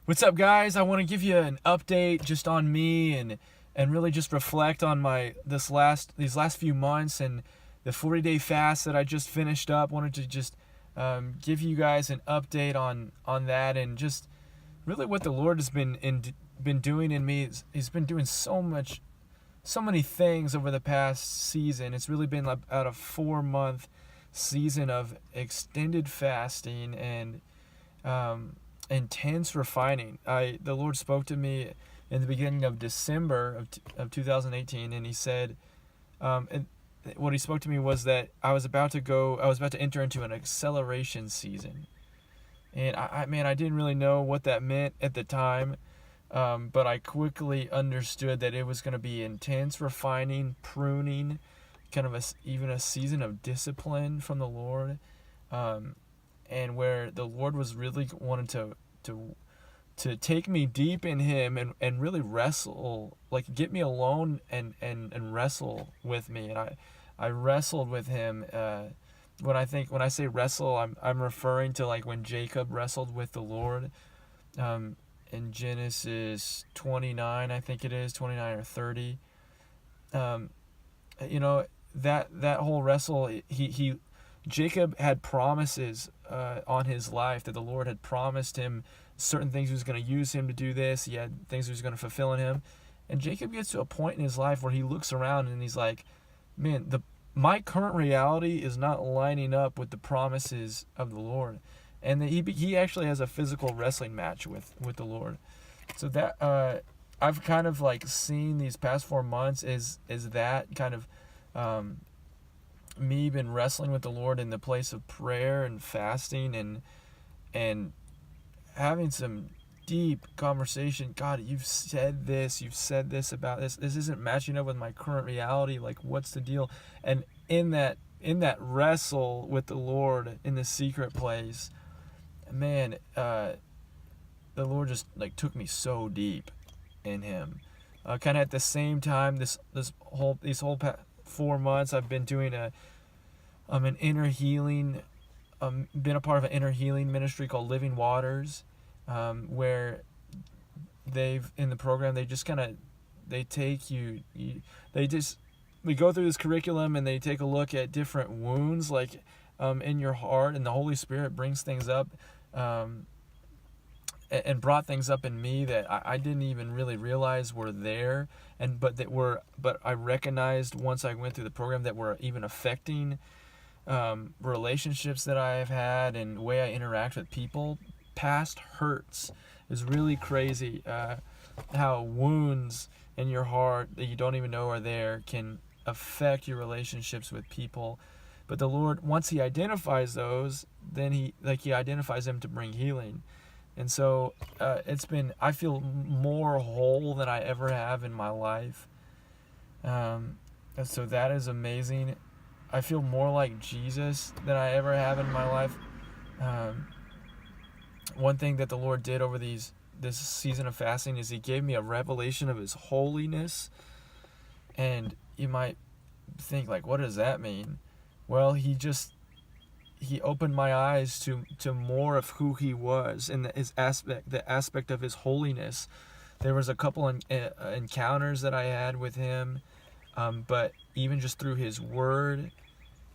What's up, guys? I want to give you an update just on me and really just reflect on these last few months and the 40-day fast that I just finished up. Wanted to just give you guys an update on that and just really what the Lord has been doing in me. He's been doing so many things over the past season. It's really been about a 4-month season of extended fasting and intense refining. The Lord spoke to me in the beginning of December of 2018, and He said, and what He spoke to me was that I was about to enter into an acceleration season, and I didn't really know what that meant at the time, but I quickly understood that it was going to be intense refining, pruning, kind of even a season of discipline from the Lord. And where the Lord was really wanting to take me deep in Him and really wrestle, like get me alone and wrestle with me. And I wrestled with Him. When I say wrestle, I'm referring to like when Jacob wrestled with the Lord, in Genesis 29, I think it is 29 or 30. That whole wrestle, Jacob had promises on his life that the Lord had promised him certain things. He was going to use him to do this. He had things He was going to fulfill in him. And Jacob gets to a point in his life where he looks around and he's like, man, my current reality is not lining up with the promises of the Lord. And he actually has a physical wrestling match with the Lord. So that I've kind of like seen these past 4 months is that kind of me been wrestling with the Lord in the place of prayer and fasting and having some deep conversation. God, you've said this about this. This isn't matching up with my current reality. Like, what's the deal? And in that wrestle with the Lord in the secret place, man, the Lord just like took me so deep in Him. Kind of at the same time, these whole 4 months, I've been doing an inner healing, been a part of an inner healing ministry called Living Waters, where in the program, they just kind of, they take we go through this curriculum and they take a look at different wounds, like, in your heart, and the Holy Spirit brings things up, and brought things up in me that I didn't even really realize were there, but I recognized once I went through the program that were even affecting relationships that I have had and the way I interact with people. Past hurts is really crazy. How wounds in your heart that you don't even know are there can affect your relationships with people. But the Lord, once He identifies those, then He identifies them to bring healing. And so I feel more whole than I ever have in my life. And so that is amazing. I feel more like Jesus than I ever have in my life. One thing that the Lord did over this season of fasting is He gave me a revelation of His holiness. And you might think, like, what does that mean? Well, He opened my eyes to more of who He was and the aspect of His holiness. There was a couple encounters that I had with Him, but even just through His Word,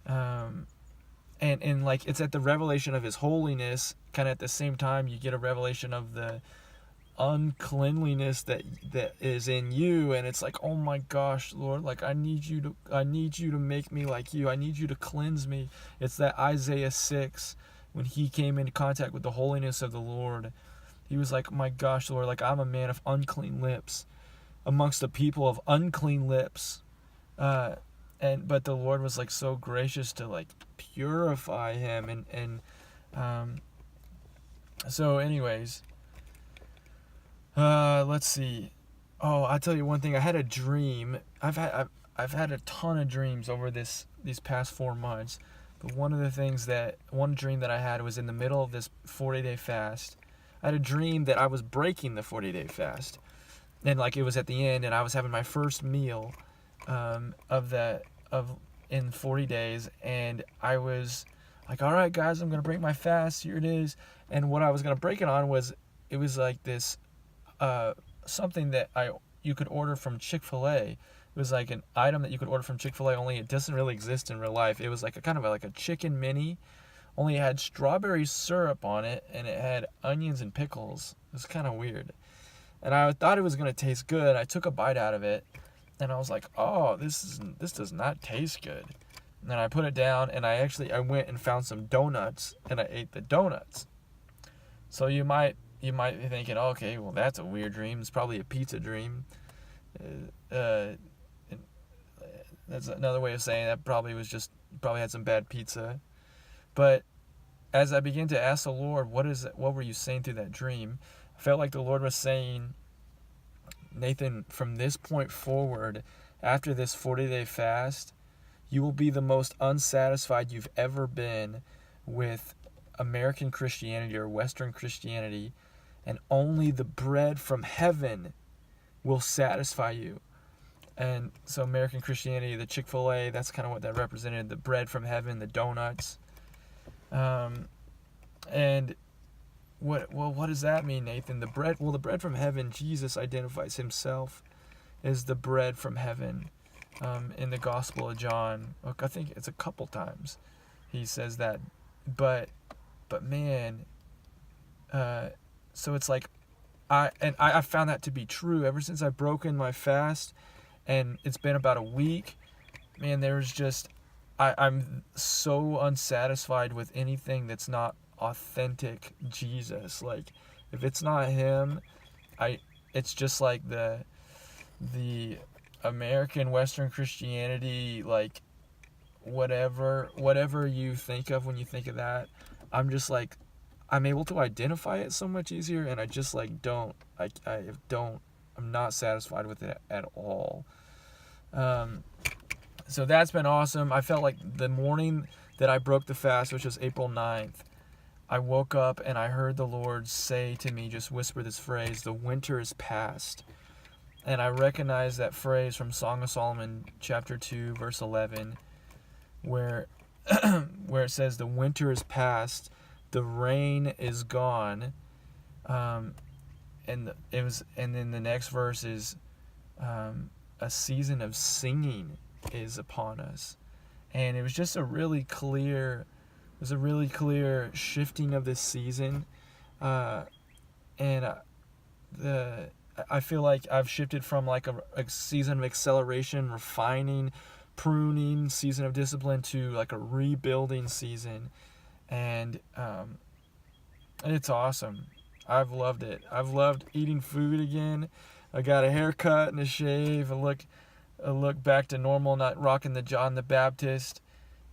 and like it's at the revelation of His holiness, kind of at the same time you get a revelation of the uncleanliness that is in you, and it's like, oh my gosh, Lord, like I need you to make me like You. I need You to cleanse me. It's that Isaiah 6, when he came into contact with the holiness of the Lord, he was like, my gosh, Lord, like I'm a man of unclean lips amongst a people of unclean lips. But the Lord was like so gracious to like purify him, so anyways, let's see. Oh, I'll tell you one thing. I had a dream. I've had a ton of dreams over these past 4 months. But one dream that I had was in the middle of this 40-day fast. I had a dream that I was breaking the 40-day fast. And like it was at the end, and I was having my first meal in 40 days, and I was like, all right guys, I'm gonna break my fast, here it is. And what I was gonna break it on was it was like this something that you could order from Chick-fil-A. It was like an item that you could order from Chick-fil-A, only it doesn't really exist in real life. It was like a kind of like a chicken mini, only it had strawberry syrup on it, and it had onions and pickles. It was kind of weird. And I thought it was going to taste good. I took a bite out of it, and I was like, oh, this does not taste good. And then I put it down, and I went and found some donuts, and I ate the donuts. So you might be thinking, okay, well, that's a weird dream. It's probably a pizza dream. That's another way of saying that probably had some bad pizza. But as I began to ask the Lord, what were you saying through that dream? I felt like the Lord was saying, Nathan, from this point forward, after this 40-day fast, you will be the most unsatisfied you've ever been with American Christianity or Western Christianity, and only the bread from heaven will satisfy you. And so American Christianity, the Chick-fil-A, that's kind of what that represented, the bread from heaven, the donuts. And what does that mean, Nathan? The bread from heaven, Jesus identifies himself as the bread from heaven. In the Gospel of John, I think it's a couple times he says that. But man, so it's like I found that to be true ever since I've broken my fast, and it's been about a week. Man, there's just I'm so unsatisfied with anything that's not authentic Jesus. Like, if it's not him, it's just like the American Western Christianity, like whatever you think of when you think of that. I'm able to identify it so much easier, and I just like I'm not satisfied with it at all. So that's been awesome. I felt like the morning that I broke the fast, which was April 9th, I woke up and I heard the Lord say to me, just whisper this phrase, "The winter is past." And I recognize that phrase from Song of Solomon, chapter 2, verse 11, where it says, "The winter is past, the rain is gone," and then the next verse is, "A season of singing is upon us." And it was just a really clear shifting of this season, I feel like I've shifted from like a season of acceleration, refining, pruning, season of discipline, to like a rebuilding season. And it's awesome. I've loved it. I've loved eating food again. I got a haircut and a shave. I look back to normal, not rocking the John the Baptist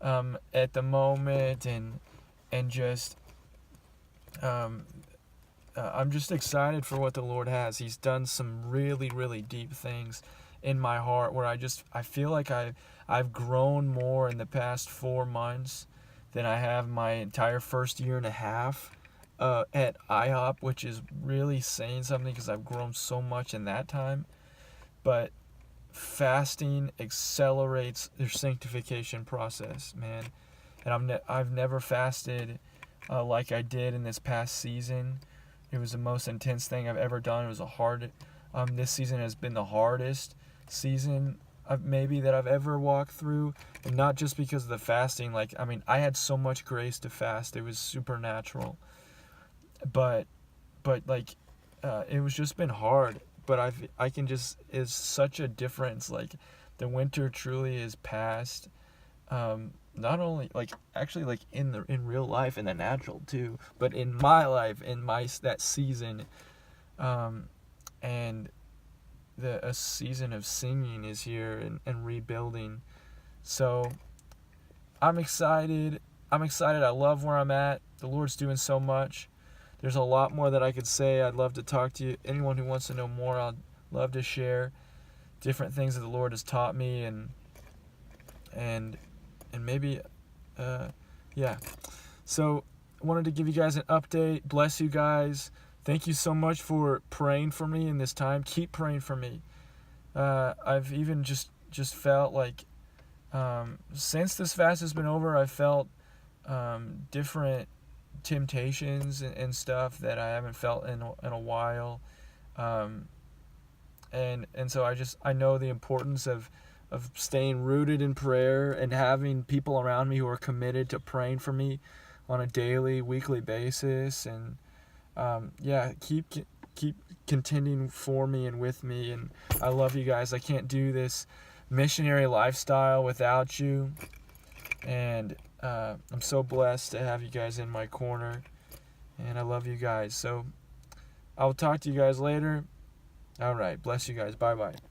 at the moment, and just I'm just excited for what the Lord has. He's done some really, really deep things in my heart, where I feel like I've grown more in the past 4 months than I have my entire first year and a half at IHOP, which is really saying something because I've grown so much in that time. But fasting accelerates your sanctification process, man. And I've never fasted like I did in this past season. It was the most intense thing I've ever done. It was this season has been the hardest season that I've ever walked through. And not just because of the fasting. I had so much grace to fast. It was supernatural. But it was just been hard. But it's such a difference. Like, the winter truly is past. Not only in real life, in the natural too, but in my life, that season, and a season of singing is here and rebuilding. So I'm excited. I love where I'm at. The Lord's doing so much. There's a lot more that I could say. I'd love to talk to you. Anyone who wants to know more, I'd love to share different things that the Lord has taught me, and maybe, So I wanted to give you guys an update. Bless you guys. Thank you so much for praying for me in this time. Keep praying for me. I've even just felt like, since this fast has been over, I felt different temptations and stuff that I haven't felt in a while. And so I know the importance of staying rooted in prayer and having people around me who are committed to praying for me on a daily, weekly basis. And keep contending for me and with me. And I love you guys. I can't do this missionary lifestyle without you. And I'm so blessed to have you guys in my corner. And I love you guys. So I'll talk to you guys later. All right. Bless you guys. Bye-bye.